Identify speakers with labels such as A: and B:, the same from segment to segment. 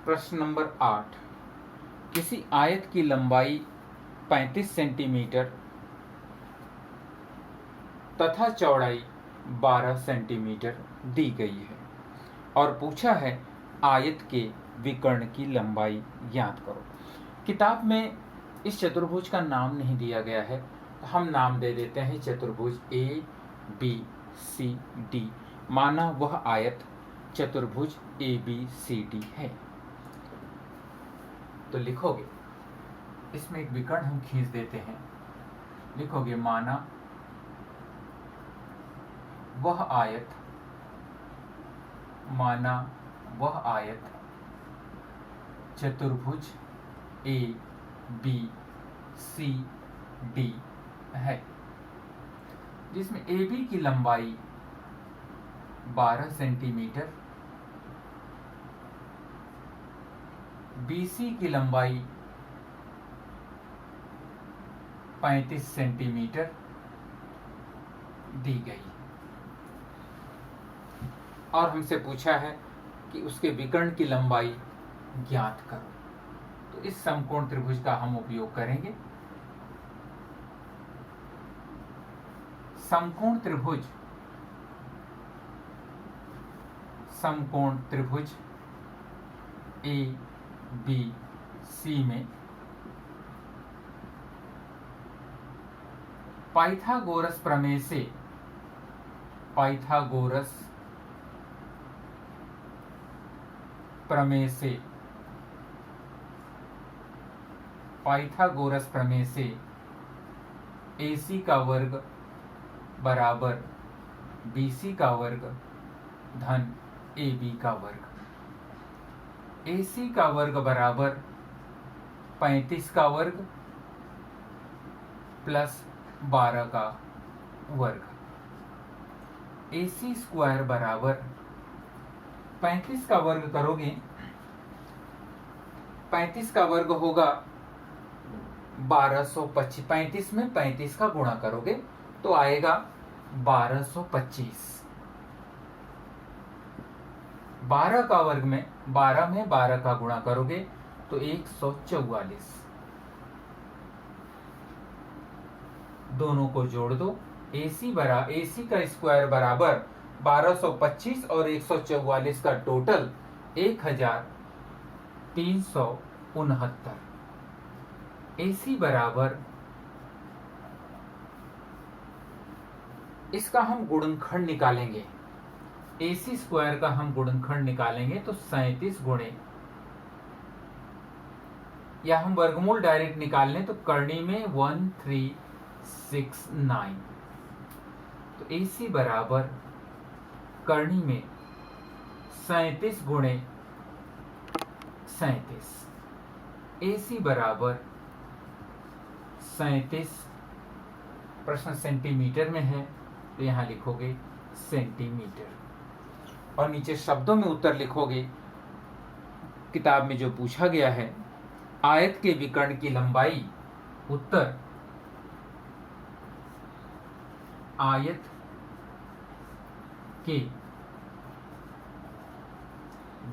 A: प्रश्न नंबर 8। किसी आयत की लंबाई 35 सेंटीमीटर तथा चौड़ाई 12 सेंटीमीटर दी गई है और पूछा है आयत के विकर्ण की लंबाई ज्ञात करो। किताब में इस चतुर्भुज का नाम नहीं दिया गया है, तो हम नाम दे देते हैं चतुर्भुज ए बी सी डी। माना वह आयत चतुर्भुज ए बी सी डी है। तो लिखोगे, इसमें एक विकर्ण हम खींच देते हैं। लिखोगे माना वह आयत, माना वह आयत चतुर्भुज ए बी सी डी है, जिसमें ए बी की लंबाई 12 सेंटीमीटर, बी सी की लंबाई 35 सेंटीमीटर दी गई और हमसे पूछा है कि उसके विकर्ण की लंबाई ज्ञात करो। तो इस समकोण त्रिभुज का हम उपयोग करेंगे। समकोण त्रिभुज, समकोण त्रिभुज ए बी सी में पाइथागोरस प्रमेय से, पाइथागोरस प्रमेय से, पाइथागोरस प्रमेय से AC का वर्ग बराबर BC का वर्ग धन AB का वर्ग। AC का वर्ग बराबर 35 का वर्ग प्लस 12 का वर्ग। AC स्क्वायर बराबर 35 का वर्ग करोगे, 35 का वर्ग होगा 1225। 35 में 35 का गुणा करोगे तो आएगा 1225। 12 का वर्ग में 12 का गुणा करोगे तो 144। दोनों को जोड़ दो। AC का स्क्वायर बराबर 1225 और 144 का टोटल 1369। AC बराबर, इसका हम गुणनखंड निकालेंगे। AC स्क्वायर का हम गुणनखंड निकालेंगे तो 37 गुणे, या हम वर्गमूल डायरेक्ट निकाल लें तो करनी में 1369। तो AC बराबर करनी में 37 गुणे 37। AC बराबर 37, प्रश्न सेंटीमीटर में है तो यहां लिखोगे सेंटीमीटर और नीचे शब्दों में उत्तर लिखोगे। किताब में जो पूछा गया है आयत के विकर्ण की लंबाई, उत्तर आयत के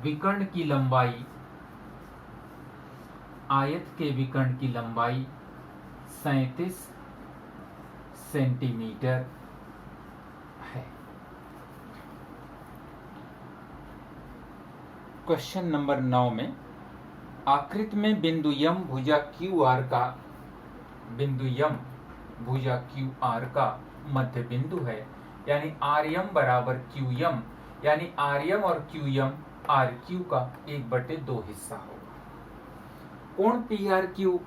A: विकर्ण की लंबाई, आयत के विकर्ण की लंबाई 37 सेंटीमीटर है। क्वेश्चन नंबर 9 में आकृति में बिंदु यम भुजा QR का, बिंदु यम भुजा QR का मध्य बिंदु है, यानी RM बराबर QM, यानी RM और QM RQ का 1/2 हिस्सा होगा। कोण PRQ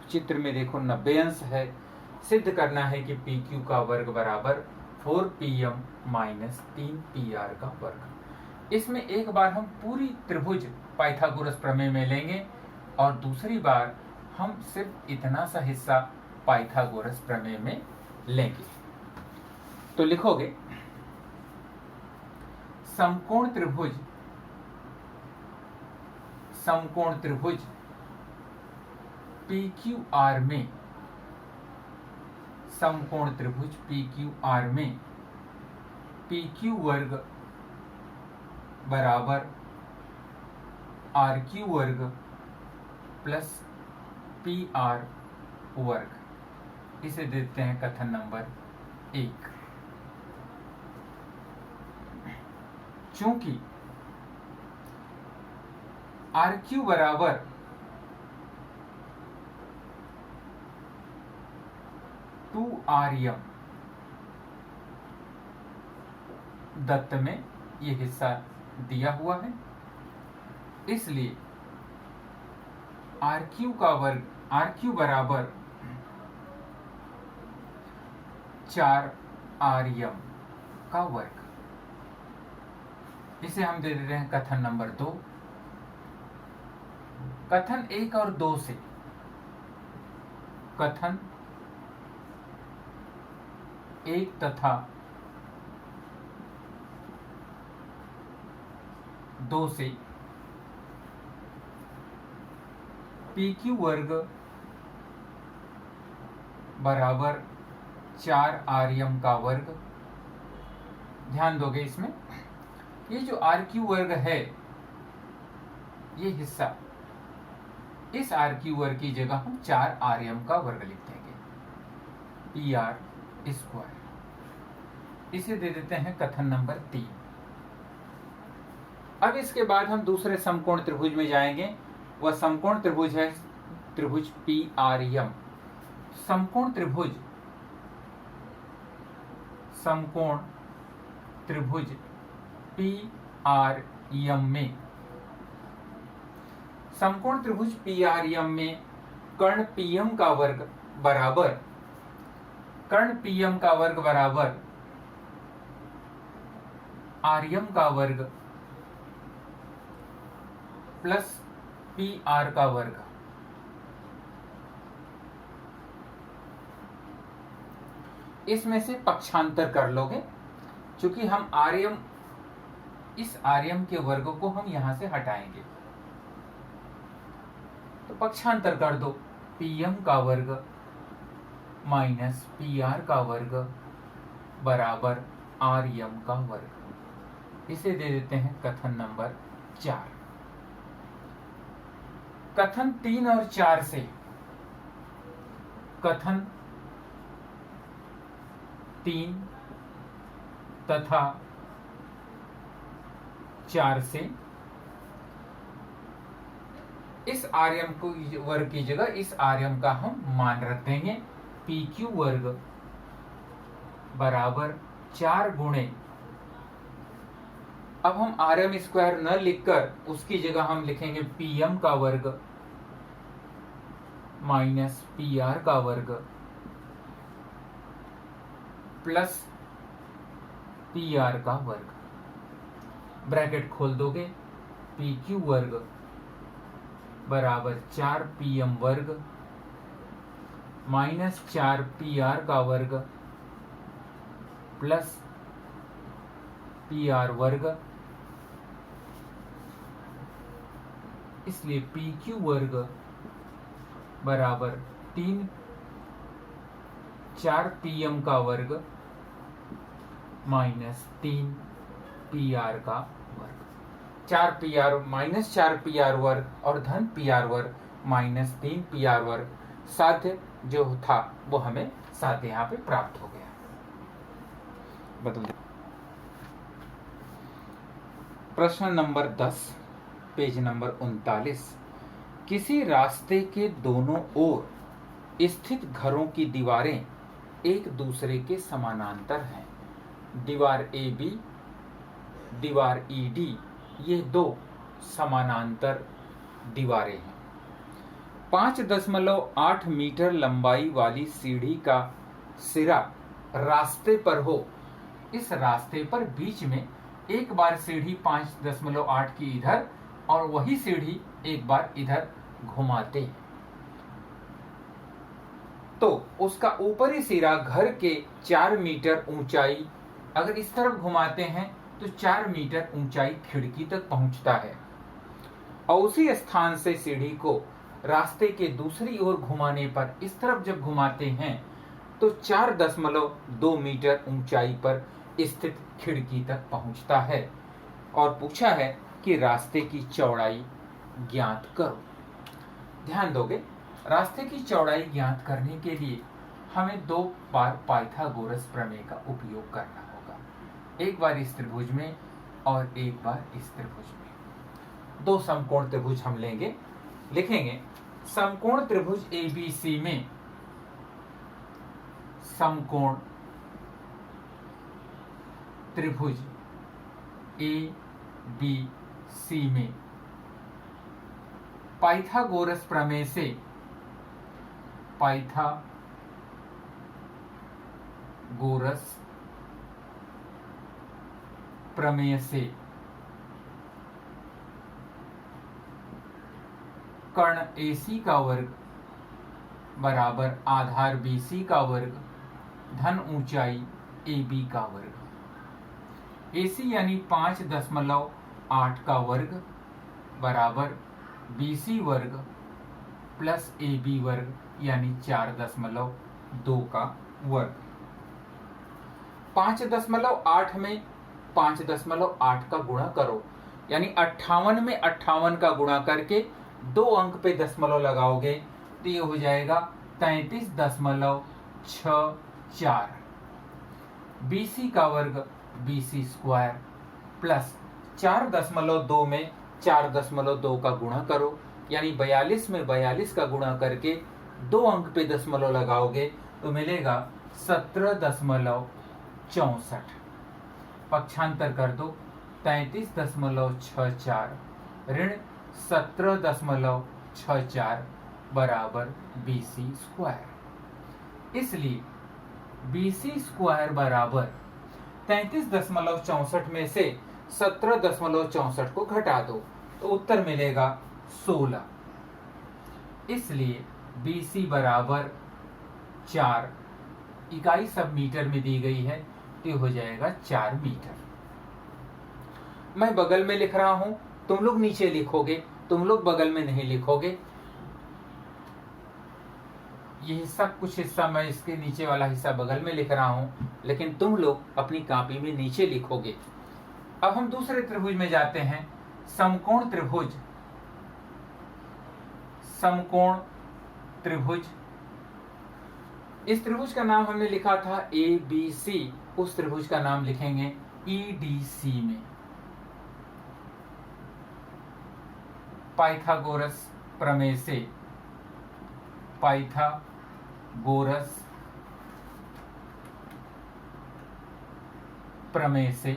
A: चित्र में देखो 90 अंश है। सिद्ध करना है कि PQ का वर्ग बराबर 4PM माइनस 3PR का वर्ग। इसमें एक बार हम पूरी त्रिभुज पाइथागोरस प्रमेय में लेंगे और दूसरी बार हम सिर्फ इतना सा हिस्सा पाइथागोरस प्रमेय में लेंगे। तो लिखोगे समकोण त्रिभुज, समकोण त्रिभुज PQR में, समकोण त्रिभुज PQR में PQ वर्ग बराबर आर क्यू वर्ग प्लस पी आर वर्ग। इसे देते हैं कथन नंबर 1। चूंकि आर क्यू बराबर टू आर एम, दत्त में ये हिस्सा दिया हुआ है, इसलिए आर क्यू का वर्ग, आर क्यू बराबर 4 आर एम का वर्ग। इसे हम दे देते हैं कथन नंबर 2। कथन 1 और 2 से कथन 1 तथा 2 से पी क्यू वर्ग बराबर 4 आर एम का वर्ग। ध्यान दोगे इसमें, ये जो आर क्यू वर्ग है, ये हिस्सा, इस आर क्यू वर्ग की जगह हम 4 आर एम का वर्ग लिख देंगे, पी आर स्क्वायर। इसे दे देते हैं कथन नंबर 3। अब इसके बाद हम दूसरे समकोण त्रिभुज में जाएंगे। वह समकोण त्रिभुज है त्रिभुज पी आर एम। समकोण त्रिभुज पी आर एम में, समकोण त्रिभुज पी आर एम में कर्ण पीएम का वर्ग बराबर, कर्ण पीएम का वर्ग बराबर आर्यम का वर्ग प्लस पी आर का वर्ग। इसमें से पक्षांतर कर लोगे, क्योंकि हम आर्यम, इस आर्यम के वर्ग को हम यहां से हटाएंगे, तो पक्षांतर कर दो। पीएम का वर्ग माइनस पी आर का वर्ग बराबर आर्यम का वर्ग। इसे दे देते हैं कथन नंबर 4। कथन 3 और 4 से, कथन 3 तथा 4 से इस आर्यम को वर्ग की जगह इस आर्यम का हम मान रख देंगे, पी क्यू वर्ग बराबर 4 गुणे, अब हम आर्यम स्क्वायर न लिखकर उसकी जगह हम लिखेंगे पीएम का वर्ग माइनस पी आर का वर्ग प्लस पी आर का वर्ग। ब्रैकेट खोल दोगे, पी क्यू वर्ग बराबर 4 पीएम वर्ग माइनस 4 पी आर का वर्ग प्लस पी आर वर्ग। इसलिए पी क्यू वर्ग बराबर 4 पीएम का वर्ग माइनस 3 पी आर का वर्ग। 4 P R minus 4 P R वर्ग और धन पी आर वर्ग माइनस 3 पी आर वर्ग, साध्य जो था वो हमें साध्य यहाँ पे प्राप्त हो गया। बदल प्रश्न नंबर 10, पेज नंबर 39। किसी रास्ते के दोनों ओर स्थित घरों की दीवारें एक दूसरे के समानांतर हैं। दीवार ए बी, दीवार ई डी, ये 2 समानांतर दीवारें हैं। 5.8 मीटर लंबाई वाली सीढ़ी का सिरा रास्ते पर हो, इस रास्ते पर बीच में एक बार सीढ़ी 5.8 की इधर और वही सीढ़ी एक बार इधर घुमाते हैं, तो उसका ऊपरी सिरा घर के 4 मीटर ऊंचाई, अगर इस तरफ घुमाते हैं तो 4 मीटर ऊंचाई खिड़की तक पहुंचता है, और उसी स्थान से सीढ़ी को रास्ते के दूसरी ओर घुमाने पर इस तरफ जब घुमाते हैं तो 4.2 मीटर ऊंचाई पर स्थित खिड़की तक पहुंचता है। और पूछा है कि रास्ते की चौड़ाई ज्ञात करो। ध्यान दोगे, रास्ते की चौड़ाई ज्ञात करने के लिए हमें 2 बार पाइथागोरस प्रमेय का उपयोग करना होगा, एक बार इस त्रिभुज में और एक बार इस त्रिभुज में। 2 समकोण त्रिभुज हम लेंगे, लिखेंगे समकोण त्रिभुज ABC में समकोण त्रिभुज ABC में पाइथागोरस प्रमेय से कर्ण AC का वर्ग बराबर आधार BC का वर्ग धन ऊंचाई AB का वर्ग। AC यानी 5.8 का वर्ग बराबर BC वर्ग प्लस AB वर्ग यानी 4.2 का वर्ग। 5.8 में 5.8 का गुणा करो, यानी 58 में 58 का गुणा करके 2 अंक पे दशमलव लगाओगे तो ये हो जाएगा 33.64। BC का वर्ग BC स्क्वायर प्लस 4.2 में 4.2 का गुणा करो, यानी 42 में 42 का गुणा करके 2 अंक पे दशमलव लगाओगे तो मिलेगा 17.64। पक्षांतर कर दो, 33.64 ऋण 17.64 बराबर BC स्क्वायर। इसलिए BC स्क्वायर बराबर 33.64 में से 17.64 को घटा दो तो उत्तर मिलेगा 16। इसलिए BC बराबर 4, इकाई सब मीटर में दी गई है तो हो जाएगा 4 मीटर। मैं बगल में लिख रहा हूं, तुम लोग नीचे लिखोगे, तुम लोग बगल में नहीं लिखोगे। ये हिस्सा, कुछ हिस्सा मैं इसके नीचे वाला हिस्सा बगल में लिख रहा हूं, लेकिन तुम लोग अपनी कॉपी में नीचे लिखोगे। अब हम दूसरे त्रिभुज में जाते हैं, समकोण त्रिभुज। समकोण त्रिभुज, इस त्रिभुज का नाम हमने लिखा था ABC, उस त्रिभुज का नाम लिखेंगे EDC में। पाइथागोरस प्रमेय से पाइथागोरस प्रमेय से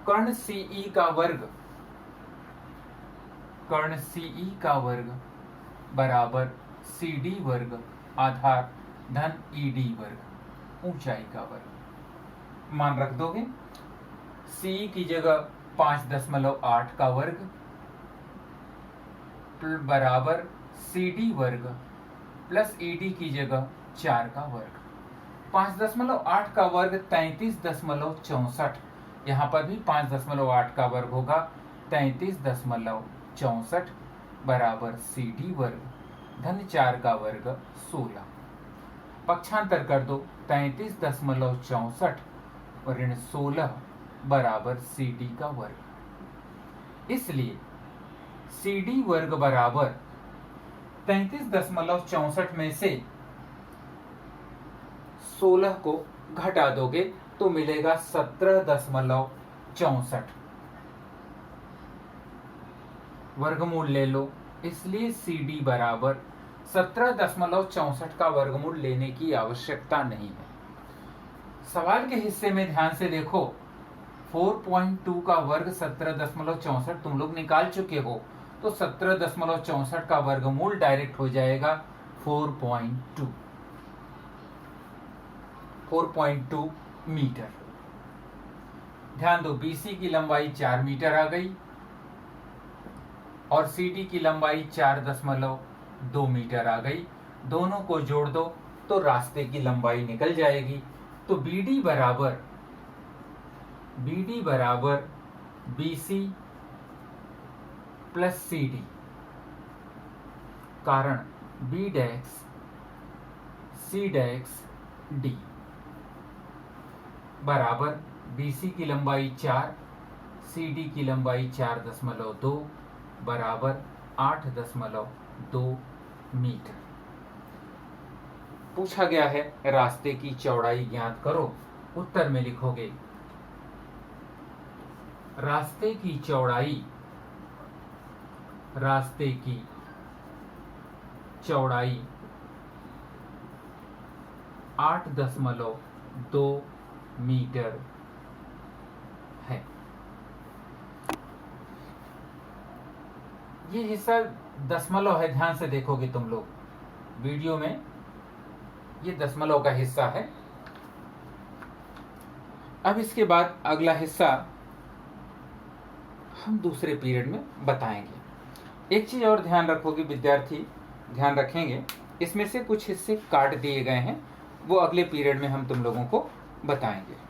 A: कर्ण CE का वर्ग, कर्ण CE का वर्ग बराबर CD वर्ग आधार धन ED वर्ग ऊंचाई का वर्ग। मान रख दोगे, CE की जगह 5.8 का वर्ग बराबर CD वर्ग प्लस ED की जगह 4 का वर्ग। 5.8 का वर्ग 33.64, यहाँ पर भी 5.8 का वर्ग होगा 33.64 बराबर CD वर्ग धन 4 का वर्ग 16। पक्षांतर कर दो, 33.64 और ऋण 16 बराबर CD का वर्ग। इसलिए CD वर्ग बराबर 33.64 में से 16 को घटा दोगे तो मिलेगा 17.64। वर्गमूल ले लो, इसलिए CD बराबर 17.64 का वर्गमूल लेने की आवश्यकता नहीं है। सवाल के हिस्से में ध्यान से देखो, 4.2 का वर्ग 17.64 तुम लोग निकाल चुके हो, तो 17.64 का वर्गमूल डायरेक्ट हो जाएगा 4.2 मीटर। ध्यान दो, BC की लंबाई 4 मीटर आ गई और CD की लंबाई 4.2 मीटर आ गई। दोनों को जोड़ दो तो रास्ते की लंबाई निकल जाएगी। तो BD बराबर BC प्लस CD, कारण B' C' डी बराबर BC की लंबाई 4, CD की लंबाई 4.2 बराबर 8.2 मीटर। पूछा गया है रास्ते की चौड़ाई ज्ञात करो। उत्तर में लिखोगे रास्ते की चौड़ाई 8.2 मीटर है। ये हिस्सा दशमलव है, ध्यान से देखोगे तुम लोग वीडियो में, ये दशमलव का हिस्सा है। अब इसके बाद अगला हिस्सा हम दूसरे पीरियड में बताएंगे। एक चीज और ध्यान रखोगे विद्यार्थी, ध्यान रखेंगे, इसमें से कुछ हिस्से काट दिए गए हैं, वो अगले पीरियड में हम तुम लोगों को बताएंगे।